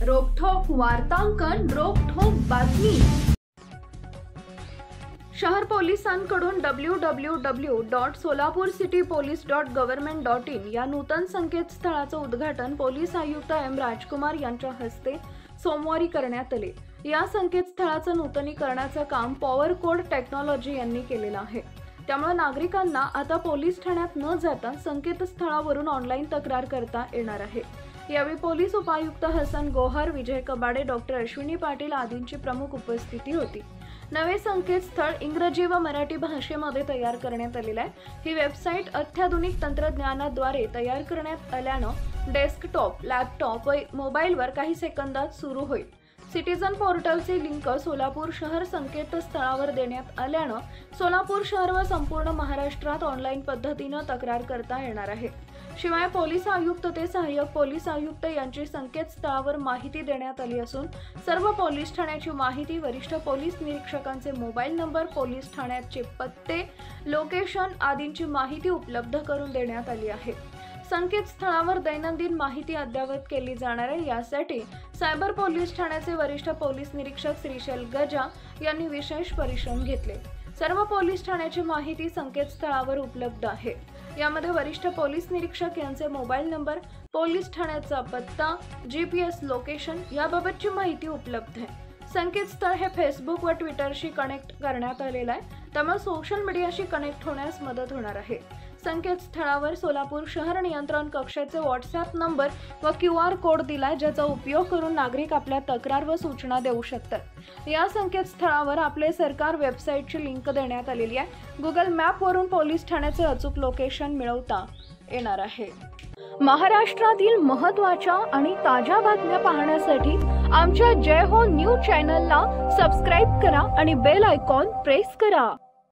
रोखठोक वार्तांकन, रोखठोक बातमी। शहर पोलिसांकडून www.solapurcitypolice.government.in या नूतन संकेतस्थळाचं उद्घाटन पोलीस आयुक्त एम राजकुमार यांच्या हस्ते सोमवारी करण्यात आले। या संकेतस्थळाचं नूतनीकरणाचं काम पॉवर कोड टेक्नॉलॉजी यांनी केलेलं आहे। त्यामुळे नागरिकांना आता पोलीस ठाण्यात न जाता संकेतस्थळावरून ऑनलाईन तक्रार करता येणार आहे। यावेळी पोलीस उपायुक्त हसन गोहर, विजय कबाडे, डॉक्टर अश्विनी पाटील आदींची प्रमुख उपस्थिती होती। नवे संकेतस्थळ इंग्रजी व मराठी भाषेमध्ये तयार करण्यात आलेले आहे। ही वेबसाईट अत्याधुनिक तंत्रज्ञानाद्वारे तयार करण्यात आल्यानं डेस्कटॉप, लॅपटॉप व मोबाईलवर काही सेकंदात सुरू होईल। सिटीजन पोर्टलची लिंक सोलापूर शहर संकेतस्थळावर देण्यात आल्यानं सोलापूर शहर व संपूर्ण महाराष्ट्रात ऑनलाईन पद्धतीने तक्रार करता येणार आहे। शिवाय पोलीस आयुक्त ते सहाय्यक पोलीस आयुक्त यांची संकेतस्थळावर माहिती देण्यात आली असून सर्व पोलीस ठाण्याची माहिती, वरिष्ठ पोलीस निरीक्षकांचे मोबाईल नंबर, पोलीस ठाण्याचे पत्ते, लोकेशन आदींची माहिती उपलब्ध करून देण्यात आली आहे। संकेतस्थळावर दैनंदिन माहिती अद्ययावत केली जाणार आहे। यासाठी सायबर पोलीस ठाण्याचे वरिष्ठ पोलीस निरीक्षक श्रीशैल गजा यांनी विशेष परिश्रम घेतले। सर्व पोलीस ठाण्याची माहिती संकेतस्थळावर उपलब्ध आहे। यामध्ये वरिष्ठ पोलीस निरीक्षक यांचे मोबाईल नंबर, पोलीस ठाण्याचा पत्ता, GPS लोकेशन याबाबतची माहिती उपलब्ध आहे। संकेतस्थळ हे फेसबुक व ट्विटरशी कनेक्ट करण्यात आलेलं आहे, त्यामुळे सोशल मीडियाशी कनेक्ट होण्यास मदत होणार आहे। संकेतस्थळावर सोलापूर शहर नियंत्रण कक्षाचे व्हॉट्सअप नंबर व QR कोड दिलाय, ज्याचा उपयोग करून नागरिक आपल्या तक्रार व सूचना देऊ शकतात। या संकेतस्थळावर आपले सरकार वेबसाईटची लिंक देण्यात आलेली आहे। गुगल मॅप वरून पोलीस ठाण्याचे अचूक लोकेशन मिळवता येणार आहे। महाराष्ट्रातील महत्त्वाच्या आणि ताज्या बातम्या पाहण्यासाठी आमच्या जय हो न्यूज चॅनलला सबस्क्राइब करा आणि बेल आयकॉन प्रेस करा।